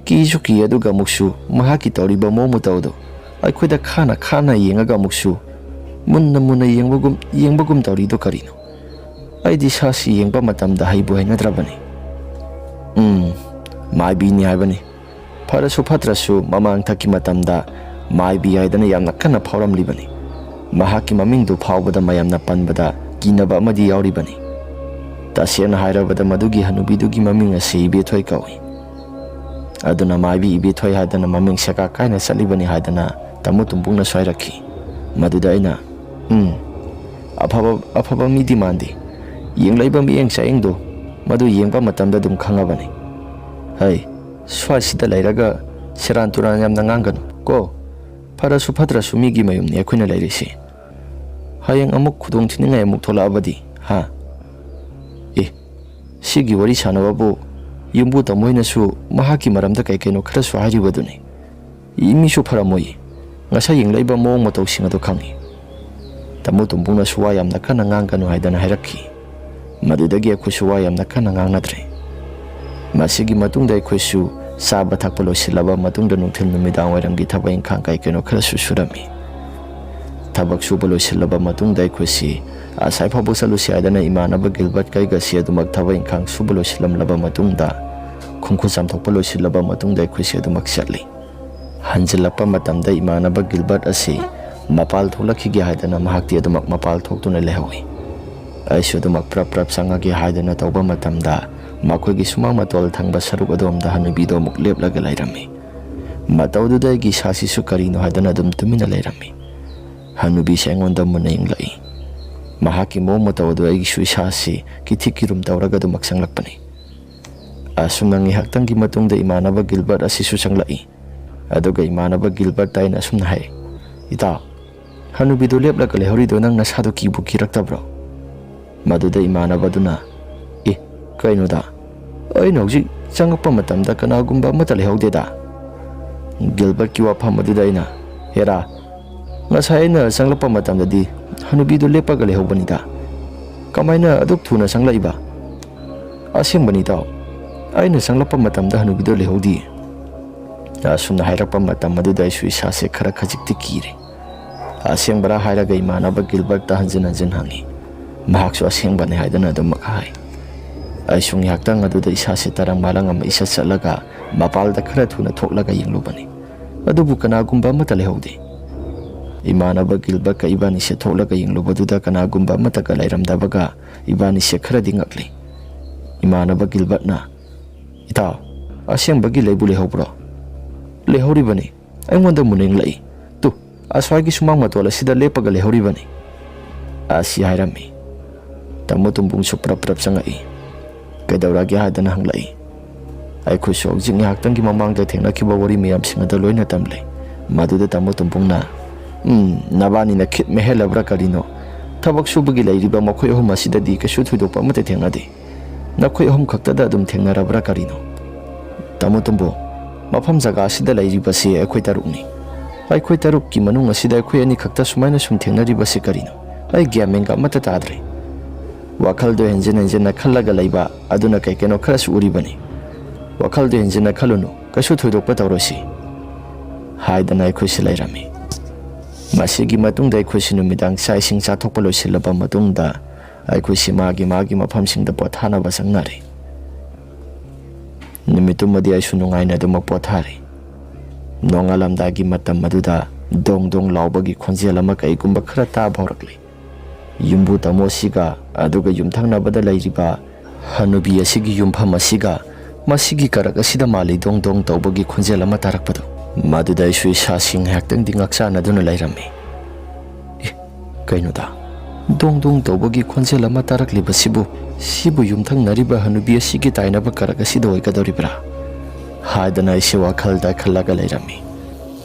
ꯀꯤꯁꯨ ꯀꯤ ꯑꯗꯨꯒ ꯑꯃꯨꯛꯁꯨ ꯃꯍꯥꯛꯀꯤ ꯇꯧꯔꯤꯕ ꯃꯑꯣꯡ ꯃꯇꯧꯗꯣ ꯑꯩꯈꯣꯏꯗ ꯈꯥꯅ ꯌꯦꯡꯉꯒ ꯑꯃꯨꯛꯁꯨ ꯃꯨꯟꯅ ꯌꯦꯡꯕꯒꯨꯝ ꯇꯧꯔꯤꯗꯣ ꯀꯔꯤꯅꯣ? ꯑꯩꯗꯤ ꯁꯥꯁꯤ ꯌꯦꯡꯕ ꯃꯇꯝꯗ ꯍꯩꯕꯨ ꯍꯩꯅꯗ꯭ꯔꯕꯅꯤ꯫ ꯃꯥꯏꯕꯤꯅꯤ ꯍꯥꯏꯕꯅꯤ, ꯐꯔꯁꯨ ꯐꯠꯇ꯭ꯔꯁꯨ ꯃꯃꯥꯡ ꯊꯛꯀꯤ ꯃꯇꯝꯗ ꯃꯥꯏꯕꯤ ꯍꯥꯏꯗꯅ ꯌꯥꯝꯅ ꯀꯟꯅ ꯐꯥꯎꯔꯝꯂꯤꯕꯅꯤ꯫ ꯃꯍꯥꯛꯀꯤ ꯃꯃꯤꯡꯗꯨ ꯐꯥꯎꯕꯗ ꯃꯌꯥꯝꯅ ꯄꯟꯕꯗ ꯀꯤꯅꯕ ꯑꯃꯗꯤ ꯌꯥꯎꯔꯤꯕꯅꯤ꯫ ꯇꯁꯦꯡꯅ ꯍꯥꯏꯔꯕꯗ ꯃꯗꯨꯒꯤ ꯍꯅꯨꯕꯤꯗꯨꯒꯤ ꯃꯃꯤꯡ ꯑꯁꯤ ꯏꯕꯦꯊꯣꯏ ꯀꯧꯏ꯫ ꯑꯗꯨꯅ ꯃꯥꯏꯕꯤ ꯏꯕꯦꯊꯣꯏ ꯍꯥꯏꯗꯅ ꯃꯃꯤꯡ ꯁꯦꯀꯥ ꯀꯥꯏꯅ ꯆꯠꯂꯤꯕꯅꯤ ꯍꯥꯏꯗꯅ ꯇꯥꯃꯣ ꯇꯣꯝꯕꯨꯡꯅꯁꯨ ꯍꯥꯏꯔꯛꯈꯤ꯫ ꯃꯗꯨꯗ ꯑꯩꯅ ꯑꯐꯕ ꯃꯤꯗꯤ ꯃꯥꯟꯗꯦ, ꯌꯦꯡꯂꯛꯏꯕ ꯃꯤꯠꯌꯦꯡ ꯆꯥꯌꯦꯡꯗꯣ ꯃꯗꯨ ꯌꯦꯡꯕ ꯃꯇꯝꯗ ꯑꯗꯨꯝ ꯈꯪꯉꯕꯅꯤ꯫ ꯍꯩ, ꯁ꯭ꯋꯥꯏꯁꯤꯗ ꯂꯩꯔꯒ ꯁꯦꯔꯥꯟ ꯇꯨꯔꯥꯟ ꯌꯥꯝꯅ ꯉꯥꯡꯒꯅꯨ ꯀꯣ, ꯐꯔꯁꯨ ꯐꯠꯇ꯭ꯔꯁꯨ ꯃꯤꯒꯤ ꯃꯌꯨꯝꯅꯤ ꯑꯩꯈꯣꯏꯅ ꯂꯩꯔꯤꯁꯤ꯫ ꯍꯌꯦꯡ ꯑꯃꯨꯛ ꯈꯨꯗꯣꯡ ꯊꯤꯅꯤꯡꯉꯥꯏ ꯑꯃꯨꯛ ꯊꯣꯛꯂꯛꯑꯕꯗꯤ ꯁꯤꯒꯤ ꯋꯥꯔꯤ ꯁꯥꯟꯅꯕꯕꯨ ꯌꯨꯝꯕꯨ ꯇꯥꯃꯣꯏꯅꯁꯨ ꯃꯍꯥꯛꯀꯤ ꯃꯔꯝꯗ ꯀꯩꯅꯣ ꯈꯔꯁꯨ ꯍꯥꯏꯔꯤꯕꯗꯨꯅꯤ꯫ ꯃꯤꯁꯨ ꯐꯔꯝꯃꯣꯏ, ꯉꯁꯥꯏ ꯌꯦꯡꯂꯛꯏꯕ ꯃꯑꯣꯡ ꯃꯇꯧꯁꯤꯡ ꯑꯗꯨ ꯈꯪꯉꯤ꯫ ꯇꯥꯃꯣ ꯇꯣꯝꯕꯨꯡꯅꯁꯨ ꯋꯥ ꯌꯥꯝꯅ ꯀꯟꯅ ꯉꯥꯡꯒꯅꯨ ꯍꯥꯏꯗꯅ ꯍꯥꯏꯔꯛꯈꯤ꯫ ꯃꯗꯨꯗꯒꯤ ꯑꯩꯈꯣꯏꯁꯨ ꯋꯥ ꯌꯥꯝꯅ ꯀꯟꯅ ꯉꯥꯡꯅꯗ꯭ꯔꯦ꯫ ꯃꯁꯤꯒꯤ ꯃꯇꯨꯡꯗ ꯑꯩꯈꯣꯏꯁꯨ ꯆꯥꯕ ꯊꯛꯄ ꯂꯣꯏꯁꯤꯜꯂꯕ ꯃꯇꯨꯡꯗ ꯅꯨꯡꯊꯤꯜ ꯅꯨꯃꯤꯗꯥꯡ ꯋꯥꯏꯔꯝꯒꯤ ꯊꯕꯛ ꯏꯪꯈꯥꯡ ꯀꯩꯅꯣ ꯈꯔꯁꯨ ꯁꯨꯔꯝꯃꯤ꯫ ꯊꯕꯛ ꯁꯨꯕ ꯂꯣꯏꯁꯤꯜꯂꯕ ꯃꯇꯨꯡꯗ ꯑꯩꯈꯣꯏꯁꯤ ꯑꯁꯥꯏ ꯐꯥꯎꯕ ꯆꯠꯂꯨꯁꯤ ꯍꯥꯏꯗꯅ ꯏꯃꯥꯟꯅꯕ ꯒꯤꯜꯕꯔꯠ ꯀꯩꯒꯁꯤ ꯑꯗꯨꯃꯛ ꯊꯕꯛ ꯏꯪꯈꯥꯡ ꯁꯨꯕ ꯂꯣꯏꯁꯤꯜꯂꯝꯂꯕ ꯃꯇꯨꯡꯗ ꯈꯣꯡꯈꯨꯠ ꯆꯥꯝꯊꯣꯛꯄ ꯂꯣꯏꯁꯤꯜꯂꯕ ꯃꯇꯨꯡꯗ ꯑꯩꯈꯣꯏꯁꯤ ꯑꯗꯨꯃꯛ ꯆꯠꯂꯤ꯫ ꯍꯟꯖꯤꯜꯂꯛꯄ ꯃꯇꯝꯗ ꯏꯃꯥꯟꯅꯕ ꯒꯤꯜꯕꯔꯠ ꯑꯁꯤ ꯃꯄꯥꯜ ꯊꯣꯛꯂꯛꯈꯤꯒꯦ ꯍꯥꯏꯗꯅ ꯃꯍꯥꯛꯇꯤ ꯑꯗꯨꯃꯛ ꯃꯄꯥꯜ ꯊꯣꯛꯇꯨꯅ ꯂꯩꯍꯧꯏ꯫ ꯑꯩꯁꯨ ꯑꯗꯨꯃꯛ ꯄ꯭ꯔꯞ ꯆꯪꯉꯒꯦ ꯍꯥꯏꯗꯅ ꯇꯧꯕ ꯃꯇꯝꯗ ꯃꯈꯣꯏꯒꯤ ꯁꯨꯃꯥꯡ ꯃꯇꯣꯜ ꯊꯪꯕ ꯁꯔꯨꯛ ꯑꯗꯣꯝꯗ ꯍꯅꯨꯕꯤꯗꯣ ꯑꯃꯨꯛ ꯂꯦꯞꯂꯒ ꯂꯩꯔꯝꯃꯤ꯫ ꯃꯇꯧꯗꯨꯗ ꯑꯩꯒꯤ ꯏꯁꯥꯁꯤꯁꯨ ꯀꯔꯤꯅꯣ ꯍꯥꯏꯗꯅ ꯑꯗꯨꯝ ꯇꯨꯃꯤꯟꯅ ꯂꯩꯔꯝꯃꯤ꯫ ꯍꯅꯨꯕꯤꯁꯤ ꯑꯩꯉꯣꯟꯗ ꯃꯨꯟꯅ ꯌꯦꯡꯂꯛꯏ꯫ ꯃꯍꯥꯛꯀꯤ ꯃꯑꯣꯡ ꯃꯇꯧ ꯑꯗꯨ ꯑꯩꯒꯤꯁꯨ ꯏꯁꯥꯁꯤ ꯀꯤꯊꯤꯛ ꯀꯤꯔꯨꯝ ꯇꯧꯔꯒ ꯑꯗꯨꯃꯛ ꯆꯪꯂꯛꯄꯅꯤ꯫ ꯑꯁꯨꯝꯅ ꯉꯥꯏꯍꯥꯛꯇꯪꯒꯤ ꯃꯇꯨꯡꯗ ꯏꯃꯥꯟꯅꯕ ꯒꯤꯜꯕꯔꯠ ꯑꯁꯤꯁꯨ ꯆꯪꯂꯛꯏ꯫ ꯑꯗꯨꯒ ꯏꯃꯥꯟꯅꯕ ꯒꯤꯜꯕꯔꯠꯇ ꯑꯩꯅ ꯑꯁꯨꯝꯅ ꯍꯥꯏ, ꯏꯇꯥꯎ, Hanubidu leplaga lehorido nang nasado kibu kiraktabro maduda imanabaduna kainoda aina hojik changakpa matamda kanagumba amata lehodeda Gilbert ki wafam aduda aina hera ngasai aina changlakpa matamdadi hanubidu lepaga lehobanida kamaina aduk thuna changlaiba asengbanida aina changlakpa matamda hanubidu lehodi asumna hairakpa matam aduda isu isase khara khajikti kire asengbara hairaga imanaba Gilbert ta hanjin hangi mahaksu asengbane haidana dum makai ai sung yaktang aduda isase tarang malang ama isa chalaga mapalda khara thuna thoklaga yinglubani adubu kanagumba amata lehodi imanaba Gilbert ka ibani se thoklaga yinglubaduda kanagumba amata ka lairamdabaga ibani se khara dingakli imanaba Gilbert na ita asengbagi leibu lehobro lehoribani aingonda muning lai tu aswagi sumang matola sida lepaga lehoribani asi hairami tamu tumbung suprap prap sangai kaidawragi hadana hanglai ai khusok jing yaktang ki mamang da thengna ki bawari miyam singa da loina tamle maduda tamu tumbung na nabani na khit mehelabra karino thabak subagi lairiba makhoi hom asida di ka su thuidokpa mate thengna de nakhoi hom khakta da dum thengna rabra karino tamu tumbo mafam jaga asida lairiba se akhoi tarukni akhoi taruk ki manung asida akhoi ani khakta sumaina sum thengna riba se karino ai gyamenga mata tadre wakal do henjena khallaga laiba aduna kai keno khara su uribani wakal do henjena khalunu kasu thoidokpa tawrosi haidana akhoi se lairami masigi matungda akhoi se numidang sai sing cha thokpa losilaba matungda akhoi se magi mafam singda pothana basangnare numitumadi ai sunungaina dum pothare nongalamdagi matam maduda dong laubagi khonjel ama kai gumba khara ta bhorakli yumbu tamosiga aduga yumthangnabada lairiba hanubi asigi yumpham asiga masigi karak asida mali dong tawbagi khonjel ama tarakpadu maduda isu sasing haktang dingaksa naduna lairami kainoda dong tawbagi khonjel ama tarakli basibu sibu yumthang nariba hanubi asigi tainaba karak asida oikadoribra haidana ise wakhalda khallaga lairami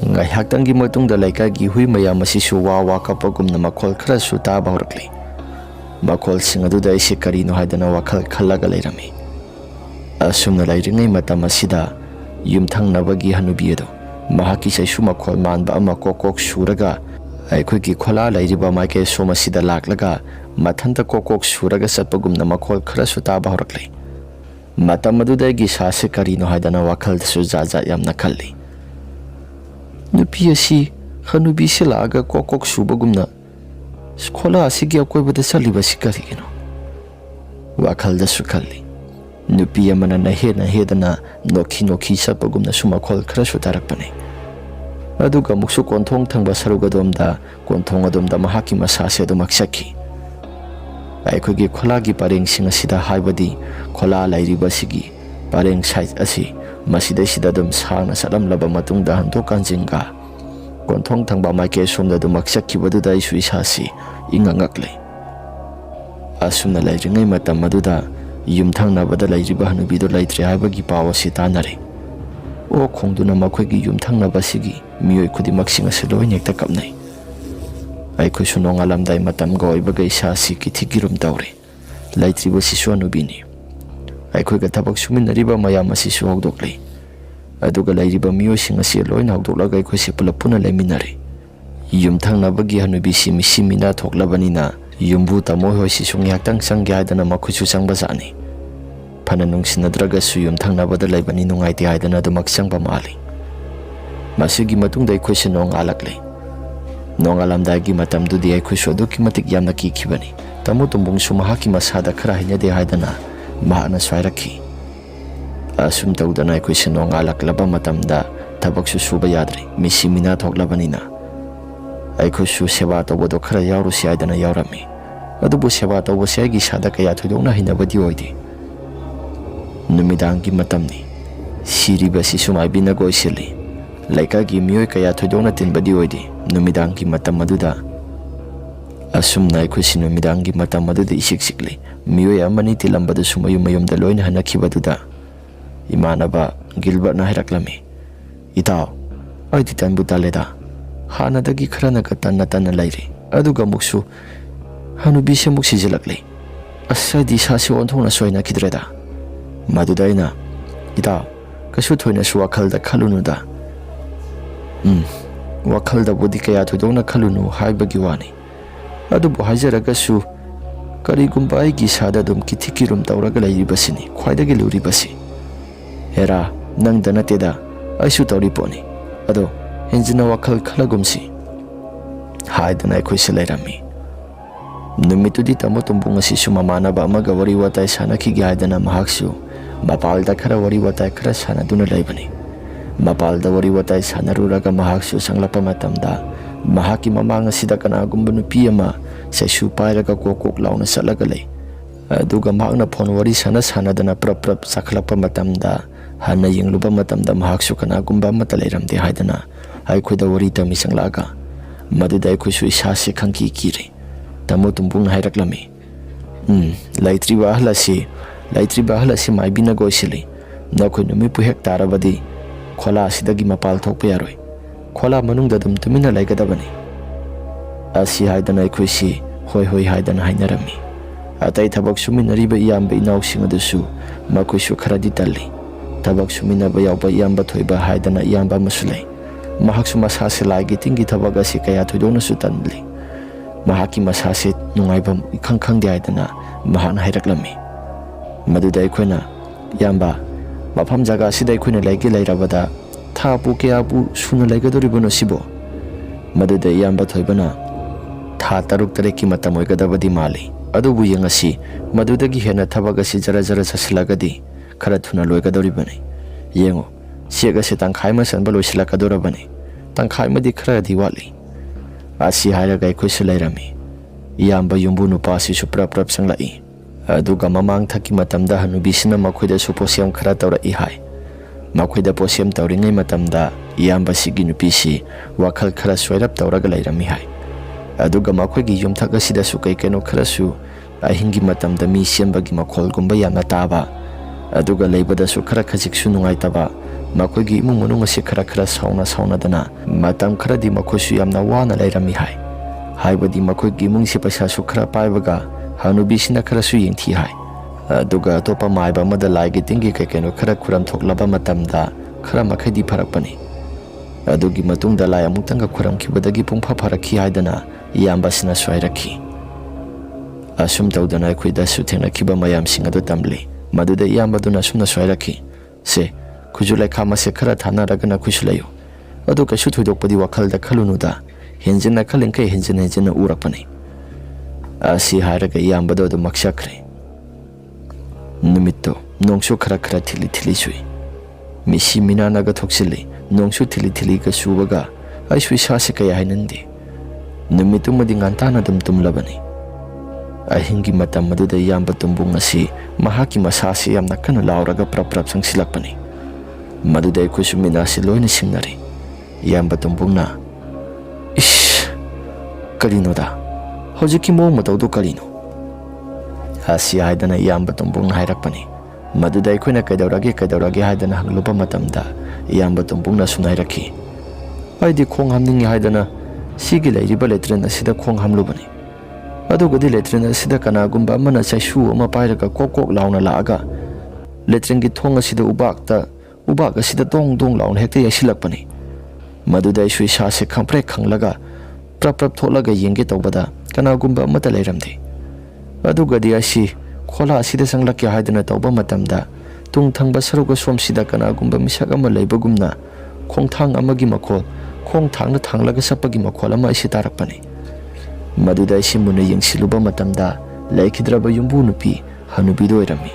ngai haktangi matungda laika gi hui maya masisu wa kapagumna makhol khara su ta bawrakli makhol singadu da ise karino haidana wakhal khallaga lairami asumna lairingai matam asida yumthang nabagi hanubi edo mahaki saisu makhol manba ama kokok suraga aikhoi gi khola lairiba maike somasida laklaga mathanta kokok suraga satpagumna makhol khara su ta bawrakli matam aduda gi sase karino haidana wakhal su jaja yamna khalli nupi asi hanubi silaga kokok subagumna skola asigi akoibada saliba sikarigino wakhalda sukhalli nupi amana na hedana nokhi sapagumna sumakhol khara sutarakpane aduga muksu konthong thangba sarugadomda konthong adomda mahaki masase adumak sakhi aikhogi kholagi pareng singa sida haibadi khola lairiba sigi pareng site asi masida sida dum sangna salam laba matungda hanto kanjinga konthong thangba maike somda dum maksakki baduda isu isasi ingangakle asumna lairingai matam maduda yumthangna bada lairiba hanubi do laitre haibagi pawasi tanare o khongduna makhoigi yumthangna basigi miyoi khudimak singa seloi nekta kapnai aikhoi sunong alamdai matam goi bagai isasi kithigirum tawre laitri basi suanubini aikhoi ga thabak suminariba mayam asi su hogdokle aduga lairiba miyoi singa se loina hogdoklaga aikhoi se pulap puna laiminare yumthangnabagi hanubi simina thoklabanina yumbu tamoi hoi si sung yaktang sangge haidana makhuchu changba jani phana nungsinadraga su yumthangnabada laibani nungaiti haidana dumak changba mali masigi matungda aikhoi se nong alakle nong alamdagi matamdudi aikhoi su aduki matik yamna kikhibani tamu tumbung su mahaki masada khara hinade haidana mahana swairaki asum tawdana aikhoi se nong alaklaba matamda thabak su suba yadre misimina thoklabanina aikhoi su seba tawbodo khara yawru si aidana yawrami adubu seba tawbo se agi sada kaya thoidokna hinabadi oide numidangi matamni siriba si sumaibina goisili laika gi miyoi kaya thoidokna tinbadi oide numidangi matam aduda asumna aikhoi si numidangi matam aduda isiksikli miyoi amani tilambada sumayum da loina hanakibaduda imanaba Gilbert na hiraklami itaw ai titan butaleda ꯍꯥꯟꯅꯗꯒꯤ ꯈꯔꯅꯒ ꯇꯟꯅ ꯇꯟꯅ ꯂꯩꯔꯤ ꯑꯗꯨꯒ ꯑꯃꯨꯛꯁꯨ ꯍꯅꯨꯕꯤꯁꯦ ꯑꯃꯨꯛ ꯁꯤꯖꯤꯜꯂꯛꯂꯤ ꯑꯁ ꯑꯩꯗꯤ ꯏꯁꯥꯁꯤ ꯑꯣꯟꯊꯣꯛꯅ ꯁꯣꯏꯅꯈꯤꯗ꯭ꯔꯦꯗ ꯃꯗꯨꯗ ꯑꯩꯅ ꯏꯇꯥꯎ ꯀꯩꯁꯨ ꯊꯣꯏꯅꯁꯨ ꯋꯥꯈꯜꯗ ꯈꯜꯂꯨꯅꯨꯗ ꯋꯥꯈꯜꯗꯕꯨꯗꯤ ꯀꯌꯥ ꯊꯣꯏꯗꯣꯛꯅ ꯈꯜꯂꯨꯅꯨ ꯍꯥꯏꯕꯒꯤ ꯋꯥꯅꯤ ꯑꯗꯨꯕꯨ ꯍꯥꯏꯖꯔꯒꯁꯨ ꯀꯔꯤꯒꯨꯝꯕ ꯑꯩꯒꯤ ꯏꯁꯥꯗ ꯑꯗꯨꯝ ꯀꯤꯊꯤ ꯀꯤꯔꯨꯝ ꯇꯧꯔꯒ ꯂꯩꯔꯤꯕꯁꯤꯅꯤ ꯈ꯭ꯋꯥꯏꯗꯒꯤ ꯂꯨꯔꯤꯕꯁꯤ ꯍꯦꯔꯥ ꯅꯪꯗ ꯅꯠꯇꯦꯗ ꯑꯩꯁꯨ ꯇꯧꯔꯤ ꯄꯣꯠꯅꯤ ꯑꯗꯣ ꯍꯦꯟꯖꯤꯟꯅ ꯋꯥꯈꯜ ꯈꯜꯂꯒꯨꯝꯁꯤ ꯍꯥꯏꯗꯅ ꯑꯩꯈꯣꯏꯁꯦ ꯂꯩꯔꯝꯃꯤ ꯅꯨꯃꯤꯠꯇꯨꯗꯤ ꯇꯥꯃꯣ ꯇꯣꯝꯕꯨ ꯉꯁꯤꯁꯨ ꯃꯃꯥꯟꯅꯕ ꯑꯃꯒ ꯋꯥꯔꯤ ꯋꯥꯇꯥꯏ ꯁꯥꯟꯅꯈꯤꯒꯦ ꯍꯥꯏꯗꯅ ꯃꯍꯥꯛꯁꯨ ꯃꯄꯥꯜꯗ ꯈꯔ ꯋꯥꯔꯤ ꯋꯥꯇꯥꯏ ꯈꯔ ꯁꯥꯟꯅꯗꯨꯅ ꯂꯩꯕꯅꯤ ꯃꯄꯥꯜꯗ ꯋꯥꯔꯤ ꯋꯥꯇꯥꯏ ꯁꯥꯟꯅꯔꯨꯔꯒ ꯃꯍꯥꯛꯁꯨ ꯆꯪꯂꯛꯄ ꯃꯇꯝꯗ ꯃꯍꯥꯛꯀꯤ ꯃꯃꯥꯡ ꯑꯁꯤꯗ ꯀꯅꯥꯒꯨꯝꯕ ꯅꯨꯄꯤ ꯑꯃ ꯆꯩꯁꯨ ꯄꯥꯏꯔꯒ ꯀꯣꯛ ꯀꯣꯛ ꯂꯥꯎꯅ ꯆꯠꯂꯒ ꯂꯩ ꯑꯗꯨꯒ ꯃꯍꯥꯛꯅ ꯐꯣꯟ ꯋꯥꯔꯤ ꯁꯥꯟꯅꯗꯅ ꯄ꯭ꯔꯞ ꯆꯥꯈꯠꯂꯛꯄ ꯃꯇꯝꯗ ꯍꯟꯅ ꯌꯦꯡꯂꯨꯕ ꯃꯇꯝꯗ ꯃꯍꯥꯛꯁꯨ ꯀꯅꯥꯒꯨꯝꯕ ꯑꯃꯠꯇ ꯂꯩꯔꯝꯗꯦ ꯍꯥꯏꯗꯅ ꯑꯩꯈꯣꯏꯗ ꯋꯥꯔꯤ ꯇꯝꯃꯤ ꯆꯪꯂꯛꯑꯒ ꯃꯗꯨꯗ ꯑꯩꯈꯣꯏꯁꯨ ꯏꯁꯥꯁꯦ ꯈꯪꯀꯤ ꯀꯤꯔꯤ ꯇꯥꯃꯣ ꯇꯨꯝꯕꯨꯡꯅ ꯍꯥꯏꯔꯛꯂꯝꯃꯤ ꯂꯩꯇ꯭ꯔꯤꯕ ꯑꯍꯜ ꯑꯁꯤ ꯃꯥꯏꯕꯤꯅꯒ ꯑꯣꯏꯁꯤꯜꯂꯤ ꯅꯈꯣꯏ ꯅꯨꯃꯤꯠꯄꯨ ꯍꯦꯛ ꯇꯥꯔꯕꯗꯤ ꯈꯣꯂꯥ ꯑꯁꯤꯗꯒꯤ ꯃꯄꯥꯜ ꯊꯣꯛꯄ ꯌꯥꯔꯣꯏ ꯈꯣꯂꯥ ꯃꯅꯨꯡꯗ ꯑꯗꯨꯝ ꯇꯨꯃꯤꯟꯅ ꯂꯩꯒꯗꯕꯅꯤ ꯑꯁꯤ ꯍꯥꯏꯗꯅ ꯑꯩꯈꯣꯏꯁꯤ ꯍꯣꯏ ꯍꯥꯏꯗꯅ ꯍꯥꯏꯅꯔꯝꯃꯤ ꯑꯇꯩ ꯊꯕꯛ ꯁꯨꯃꯤꯟꯅꯔꯤꯕ ꯏꯌꯥꯝꯕ ꯏꯅꯥꯎꯁꯤꯡ ꯑꯗꯨꯁꯨ ꯃꯈꯣꯏꯁꯨ ꯈꯔꯗꯤ ꯇꯜꯂꯤ ꯊꯕꯛ ꯁꯨꯃꯤꯟꯅꯕ ꯌꯥꯎꯕ ꯏꯌꯥꯝꯕ ꯊꯣꯏꯕ ꯍꯥꯏꯗꯅ ꯏꯌꯥꯝꯕ ꯑꯃꯁꯨ ꯂꯩ ꯃꯍꯥꯛꯁꯨ ꯃꯁꯥꯁꯦ ꯂꯥꯏꯒꯤ ꯇꯤꯟꯒꯤ ꯊꯕꯛ ꯑꯁꯤ ꯀꯌꯥ ꯊꯣꯏꯗꯣꯛꯅꯁꯨ ꯇꯜꯂꯤ ꯃꯍꯥꯛꯀꯤ ꯃꯁꯥꯁꯦ ꯅꯨꯡꯉꯥꯏꯐꯝ ꯏꯈꯪ ꯈꯪꯗꯦ ꯍꯥꯏꯗꯅ ꯃꯍꯥꯛꯅ ꯍꯥꯏꯔꯛꯂꯝꯃꯤ ꯃꯗꯨꯗ ꯑꯩꯈꯣꯏꯅ ꯏꯌꯥꯝꯕ ꯃꯐꯝ ꯖꯒꯥꯁꯤꯗ ꯑꯩꯈꯣꯏꯅ ꯂꯩꯔꯕꯗ ꯊꯥꯄꯨ ꯀꯌꯥꯄꯨ ꯁꯨꯅ ꯂꯩꯒꯗꯧꯔꯤꯕꯅꯣ ꯁꯤꯕꯣ ꯃꯗꯨꯗ ꯏꯌꯥꯝꯕ ꯊꯣꯏꯕꯅ ꯊꯥ 6-7ꯀꯤ ꯃꯇꯝ ꯑꯣꯏꯒꯗꯕꯗꯤ ꯃꯥꯜꯂꯤ ꯑꯗꯨꯕꯨ ꯌꯦꯡꯉꯁꯤ ꯃꯗꯨꯗꯒꯤ ꯍꯦꯟꯅ ꯊꯕꯛ ꯑꯁꯤ ꯖꯔ ꯆꯠꯁꯤꯜꯂꯒꯗꯤ ꯈꯔ ꯊꯨꯅ ꯂꯣꯏꯒꯗꯧꯔꯤꯕꯅꯤ ꯌꯦꯡꯉꯣ ꯆꯦꯛ ꯑꯁꯤ ꯇꯪꯈꯥꯏ ꯑꯃ ꯆꯟꯕ ꯂꯣꯏꯁꯤꯜꯂꯛꯀꯗꯧꯔꯕꯅꯤ ꯇꯪꯈꯥꯏ ꯑꯃꯗꯤ ꯈꯔꯗꯤ ꯋꯥꯠꯂꯤ ꯑꯁꯤ ꯍꯥꯏꯔꯒ ꯑꯩꯈꯣꯏꯁꯨ ꯂꯩꯔꯝꯃꯤ ꯏꯌꯥꯝꯕ ꯌꯨꯝꯕꯨ ꯅꯨꯄꯥ ꯑꯁꯤꯁꯨ ꯄ꯭ꯔꯞ ꯆꯪꯂꯛꯏ ꯑꯗꯨꯒ ꯃꯃꯥꯡ ꯊꯛꯀꯤ ꯃꯇꯝꯗ ꯍꯅꯨꯕꯤꯁꯤꯅ ꯃꯈꯣꯏꯗꯁꯨ ꯄꯣꯠꯁꯦꯝ ꯈꯔ ꯇꯧꯔꯛꯏ ꯍꯥꯏ ꯃꯈꯣꯏꯗ ꯄꯣꯠꯁꯦꯝ ꯇꯧꯔꯤꯉꯩ ꯃꯇꯝꯗ ꯏꯌꯥꯝꯕꯁꯤꯒꯤ ꯅꯨꯄꯤꯁꯤ ꯋꯥꯈꯜ ꯈꯔ ꯁꯣꯏꯔꯞ ꯇꯧꯔꯒ ꯂꯩꯔꯝꯃꯤ ꯍꯥꯏ ꯑꯗꯨꯒ ꯃꯈꯣꯏꯒꯤ ꯌꯨꯝꯊꯛ ꯑꯁꯤꯗꯁꯨ ꯀꯩꯅꯣ ꯈꯔꯁꯨ ꯑꯍꯤꯡꯒꯤ ꯃꯇꯝꯗ ꯃꯤ ꯆꯦꯟꯕꯒꯤ ꯃꯈꯣꯜꯒꯨꯝꯕ ꯌꯥꯝꯅ ꯇꯥꯕ ꯑꯗꯨꯒ ꯂꯩꯕꯗꯁꯨ ꯈꯔ ꯈꯖꯤꯛꯁꯨ ꯅꯨꯡꯉꯥꯏꯇꯕ ꯃꯈꯣꯏꯒꯤ ꯏꯃꯨꯡ ꯃꯅꯨꯡ ꯑꯁꯤ ꯈꯔ ꯁꯥꯎꯅꯗꯅ ꯃꯇꯝ ꯈꯔꯗꯤ ꯃꯈꯣꯏꯁꯨ ꯌꯥꯝꯅ ꯋꯥꯅ ꯂꯩꯔꯝꯃꯤ ꯍꯥꯏ ꯍꯥꯏꯕꯗꯤ ꯃꯈꯣꯏꯒꯤ ꯏꯃꯨꯡꯁꯤ ꯄꯩꯁꯥꯁꯨ ꯈꯔ ꯄꯥꯏꯕꯒ ꯍꯅꯨꯕꯤꯁꯤꯅ ꯈꯔꯁꯨ ꯌꯦꯡꯊꯤ ꯍꯥꯏ ꯑꯗꯨꯒ ꯑꯇꯣꯞꯄ ꯃꯥꯏꯕ ꯑꯃꯗ ꯂꯥꯏꯒꯤ ꯇꯤꯟꯒꯤ ꯀꯩꯅꯣꯈꯔ ꯈꯨꯔꯝ ꯊꯣꯛꯂꯕ ꯃꯇꯝꯗ ꯈꯔ ꯃꯈꯩꯗꯤ ꯐꯔꯛꯄꯅꯤ ꯑꯗꯨꯒꯤ ꯃꯇꯨꯡꯗ ꯂꯥꯏ ꯑꯃꯨꯛꯇꯪꯒ ꯈꯨꯔꯝꯈꯤꯕꯗꯒꯤ ꯄꯨꯡꯐ ꯐꯔꯛꯈꯤ ꯍꯥꯏꯗꯅ ꯏꯌꯥꯝꯕꯁꯤꯅꯁꯨ ꯍꯥꯏꯔꯛꯈꯤ ꯑꯁꯨꯝ ꯇꯧꯗꯅ ꯑꯩꯈꯣꯏꯗꯁꯨ ꯊꯦꯡꯅꯈꯤꯕ ꯃꯌꯥꯝꯁꯤꯡ ꯑꯗꯨ ꯇꯝꯂꯤ ꯃꯗꯨꯗ ꯏꯌꯥꯝꯕꯗꯨꯅ ꯑꯁꯨꯝꯅꯁꯨ ꯍꯥꯏꯔꯛꯈꯤ ꯁꯦ ꯈꯨꯖꯨ ꯂꯩꯈꯥꯝ ꯑꯁꯦ ꯈꯔ ꯊꯥꯅꯔꯒ ꯅꯈꯣꯏꯁꯨ ꯂꯩꯌꯨ ꯑꯗꯨ ꯀꯩꯁꯨ ꯊꯣꯏꯗꯣꯛꯄꯗꯤ ꯋꯥꯈꯜꯗ ꯈꯜꯂꯨꯅꯨꯗ ꯍꯦꯟꯖꯤꯟꯅ ꯈꯜꯂꯤꯡꯈꯩ ꯍꯦꯟꯖꯤꯟꯅ ꯎꯔꯛꯄꯅꯤ ꯑꯁꯤ ꯍꯥꯏꯔꯒ ꯏꯌꯥꯝꯕꯗꯣ ꯑꯗꯨꯝ ꯃꯛꯆꯈ꯭ꯔꯦ ꯅꯨꯃꯤꯠꯇꯣ ꯅꯣꯡꯁꯨ ꯈꯔ ꯊꯤꯂꯤ ꯆꯨꯏ ꯃꯤꯁꯤ ꯃꯤꯅꯥꯅꯒ ꯊꯣꯛꯆꯤꯜꯂꯤ ꯅꯣꯡꯁꯨ ꯊꯤꯂꯤꯒ ꯆꯨꯕꯒ ꯑꯩꯁꯨ ꯏꯁꯥꯁꯦ ꯀꯌꯥ ꯍꯩꯅꯟꯗꯦ ꯅꯨꯃꯤꯠꯇꯨꯃꯗꯤ ꯉꯟꯇꯥꯅ ꯑꯗꯨꯝ ꯇꯨꯝꯂꯕꯅꯤ ꯑꯍꯤꯡꯒꯤ ꯃꯇꯝ ꯑꯗꯨꯗ ꯏꯌꯥꯝꯕ ꯇꯨꯝꯕꯨꯡ ꯑꯁꯤ ꯃꯍꯥꯛꯀꯤ ꯃꯁꯥꯁꯤ ꯌꯥꯝꯅ ꯀꯟꯅ ꯂꯥꯎꯔꯒ ꯄ꯭ꯔꯞ ꯆꯪꯁꯤꯜꯂꯛꯄꯅꯤ ꯃꯗꯨꯗ ꯑꯩꯈꯣꯏꯁꯨ ꯃꯤꯠꯅꯥꯁꯤ ꯂꯣꯏꯅ ꯁꯤꯡꯅꯔꯤ ꯏꯌꯥꯝꯕ ꯇꯨꯝꯕꯨꯡꯅ ꯏꯁ ꯀꯔꯤꯅꯣꯗ ꯍꯧꯖꯤꯛꯀꯤ ꯃꯑꯣꯡ ꯃꯇꯧꯗꯨ ꯀꯔꯤꯅꯣ ꯑꯁꯤ ꯍꯥꯏꯗꯅ ꯏꯌꯥꯝꯕ ꯇꯨꯝꯕꯨꯡꯅ ꯍꯥꯏꯔꯛꯄꯅꯤ ꯃꯗꯨꯗ ꯑꯩꯈꯣꯏꯅ ꯀꯩꯗꯧꯔꯒꯦ ꯍꯥꯏꯗꯅ ꯍꯪꯂꯨꯕ ꯃꯇꯝꯗ ꯏꯌꯥꯝꯕ ꯇꯨꯝꯕꯨꯡꯅ ꯑꯁꯨꯝ ꯍꯥꯏꯔꯛꯈꯤ ꯑꯩꯗꯤ ꯈꯣꯡ ꯍꯥꯝꯅꯤꯡꯉꯤ ꯍꯥꯏꯗꯅ ꯁꯤꯒꯤ ꯂꯩꯔꯤꯕ ꯂꯦꯇ꯭ꯔꯤꯟ ꯑꯁꯤꯗ ꯈꯣꯡ ꯍꯥꯝꯂꯨꯕꯅꯤ ꯑꯗꯨꯒꯗꯤ ꯂꯦꯇ꯭ꯔꯤꯟ ꯑꯁꯤꯗ ꯀꯅꯥꯒꯨꯝꯕ ꯑꯃꯅ ꯆꯩꯁꯨ ꯑꯃ ꯄꯥꯏꯔꯒ ꯀꯣꯛ ꯂꯥꯎꯅ ꯂꯥꯛꯑꯒ ꯂꯦꯇ꯭ꯔꯤꯟꯒꯤ ꯊꯣꯡ ꯑꯁꯤꯗ ꯎꯕꯥꯛ ꯑꯁꯤꯗ ꯗꯣꯡ ꯂꯥꯎꯅ ꯍꯦꯛꯇ ꯌꯩꯁꯤꯜꯂꯛꯄꯅꯤ ꯃꯗꯨꯗ ꯑꯩꯁꯨ ꯏꯁꯥꯁꯦ ꯈꯪꯂꯒ ꯄ꯭ꯔꯞ ꯊꯣꯛꯂꯒ ꯌꯦꯡꯒꯦ ꯇꯧꯕꯗ ꯀꯅꯥꯒꯨꯝꯕ ꯑꯃꯠꯇ ꯂꯩꯔꯝꯗꯦ ꯑꯗꯨꯒꯗꯤ ꯑꯩꯁꯤ ꯈꯣꯂꯥ ꯑꯁꯤꯗ ꯆꯪꯂꯛꯀꯦ ꯍꯥꯏꯗꯅ ꯇꯧꯕ ꯃꯇꯝꯗ ꯇꯨꯡ ꯊꯪꯕ ꯁꯔꯨꯛ ꯑꯁꯣꯝꯁꯤꯗ ꯀꯅꯥꯒꯨꯝꯕ ꯃꯤꯁꯛ ꯑꯃ ꯂꯩꯕꯒꯨꯝꯅ ꯈꯣꯡꯊꯥꯡ ꯑꯃꯒꯤ ꯃꯈꯣꯜ ꯈꯣꯡ ꯊꯥꯡꯂꯒ ꯆꯠꯄꯒꯤ ꯃꯈꯣꯜ ꯑꯃ ꯑꯩꯁꯤ ꯇꯥꯔꯛꯄꯅꯤ ꯃꯗꯨꯗ ꯑꯩꯁꯤ ꯃꯨꯟꯅ ꯌꯦꯡꯁꯤꯜꯂꯨꯕ ꯃꯇꯝꯗ ꯂꯩꯈꯤꯗ꯭ꯔꯕ ꯌꯨꯝꯕꯨ ꯅꯨꯄꯤ ꯍꯅꯨꯕꯤꯗꯨ ꯑꯣꯏꯔꯝꯃꯤ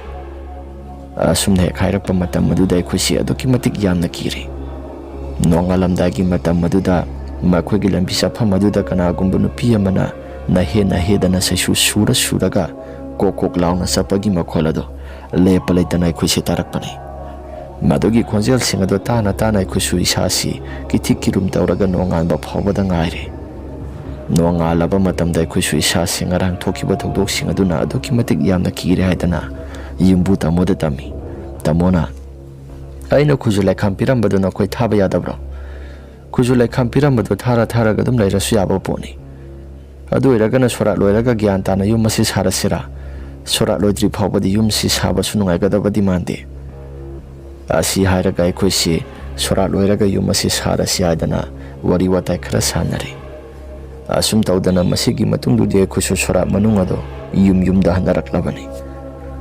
ꯑꯁꯨꯝꯅ ꯍꯦꯛ ꯍꯥꯏꯔꯛꯄ ꯃꯇꯝ ꯑꯗꯨꯗ ꯑꯩꯈꯣꯏꯁꯤ ꯑꯗꯨꯛꯀꯤ ꯃꯇꯤꯛ ꯌꯥꯝꯅ ꯀꯤꯔꯤ ꯅꯣꯡꯉꯥꯜꯂꯝꯗꯥꯏꯒꯤ ꯃꯇꯝ ꯑꯗꯨꯗ ꯃꯈꯣꯏꯒꯤ ꯂꯝꯕꯤ ꯆꯠꯐꯝ ꯑꯗꯨꯗ ꯀꯅꯥꯒꯨꯝꯕ ꯅꯨꯄꯤ ꯑꯃꯅ ꯅꯍꯦꯗꯅ ꯆꯩꯁꯨ ꯁꯨꯔꯒ ꯀꯣꯛ ꯂꯥꯎꯅ ꯆꯠꯄꯒꯤ ꯃꯈꯣꯜ ꯑꯗꯨ ꯂꯦꯞꯄ ꯂꯩꯇꯅ ꯑꯩꯈꯣꯏꯁꯤ ꯇꯥꯔꯛꯄꯅꯤ ꯃꯗꯨꯒꯤ ꯈꯣꯟꯖꯦꯜꯁꯤꯡ ꯑꯗꯨ ꯇꯥꯅ ꯑꯩꯈꯣꯏꯁꯨ ꯏꯁꯥꯁꯤ ꯀꯤꯊꯤ ꯀꯤꯔꯨꯝ ꯇꯧꯔꯒ ꯅꯣꯡꯉꯥꯟꯕ ꯐꯥꯎꯕꯗ ꯉꯥꯏꯔꯦ ꯅꯣꯡꯉꯥꯜꯂꯕ ꯃꯇꯝꯗ ꯑꯩꯈꯣꯏꯁꯨ ꯏꯁꯥꯁꯤ ꯉꯔꯥꯡ ꯊꯣꯛꯈꯤꯕ ꯊꯧꯗꯣꯛꯁꯤꯡ ꯑꯗꯨꯅ ꯑꯗꯨꯛꯀꯤ ꯃꯇꯤꯛ ꯌꯥꯝꯅ ꯀꯤꯔꯦ ꯍꯥꯏꯗꯅ ꯌꯨꯝꯕꯨ ꯇꯥꯃꯣꯗ ꯇꯝꯃꯤ ꯇꯥꯃꯣꯅ ꯑꯩꯅ ꯈꯨꯖꯨ ꯂꯩꯈꯥꯝ ꯄꯤꯔꯝꯕꯗꯨ ꯅꯈꯣꯏ ꯊꯥꯕ ꯌꯥꯗꯕ꯭ꯔꯣ kuju laikham piramadu thara tharaga dum lairasu yaba poni adu iragana sora loiraga gyan tana yum masi sarasira sora loidri phawbadi yum si saba sunungai gadabadi mande asi hairaga aikoisi sora loiraga yum masi sarasi aidana wari watai khara sanari asum tawdana masigi matungdudi aikoisu sora manung ado yum da hanaraklabani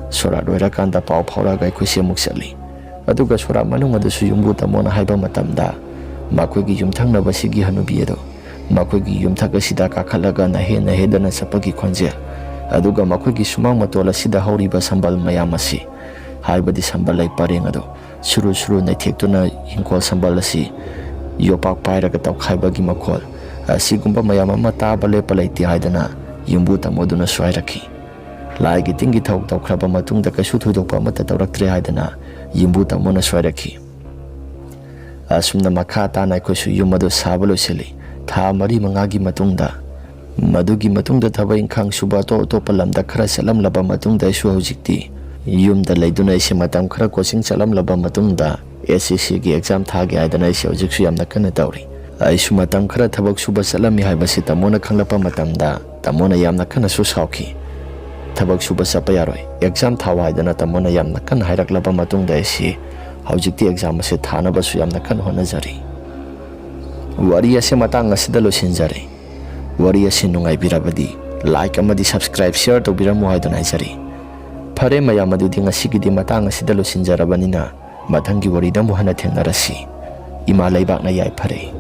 sora loirakanda paw phawraga aikoisi amuk chali aduga sora manung adusu yumbu tamona haiba matamda makoigi yumthangnaba sigi hanubi ado makoigi yumthaka sida kakhalaga na hedana sapagi khonjel aduga makoigi sumang matola sida hauriba sambal mayam asi haibadi sambal lai pareng ado suru naithektuna hingkol sambal asi yopak pairaga tawkhaibagi makhol asigumba mayam ama taba lepa laiti haidana yumbu tamoduna swairaki laigi tingi thok tawkhraba matungda kaisu thudokpa amata tawraktre haidana yumbu tamona swairaki asumna makha tana aikoisu yum adu saba loisili tha mari mangagi matungda madugi matungda thaba inkhang suba to palamda khara salam laba matungda isu hojikti yumda leiduna ise matam khara coaching salam laba matungda SSC gi exam thagi aidana ise hojiksu yamna kana tawri aisu matam khara thabak suba salami haibasi tamona khanglapa matamda tamona yamna kana su sauki thabak suba sapa yaroi exam thawa aidana tamona yamna kana hairaklaba matungda ise hojikti exam ase thana basu yamna kana honajari wari ase matang asida losinjare wari ase nungai birabadi like amadi subscribe share to biramu haiduna jari phare mayam adudi ngasigidi matang asida losinjarabanina mathangi wari da muhana thengnarasi ima leibak na yai phare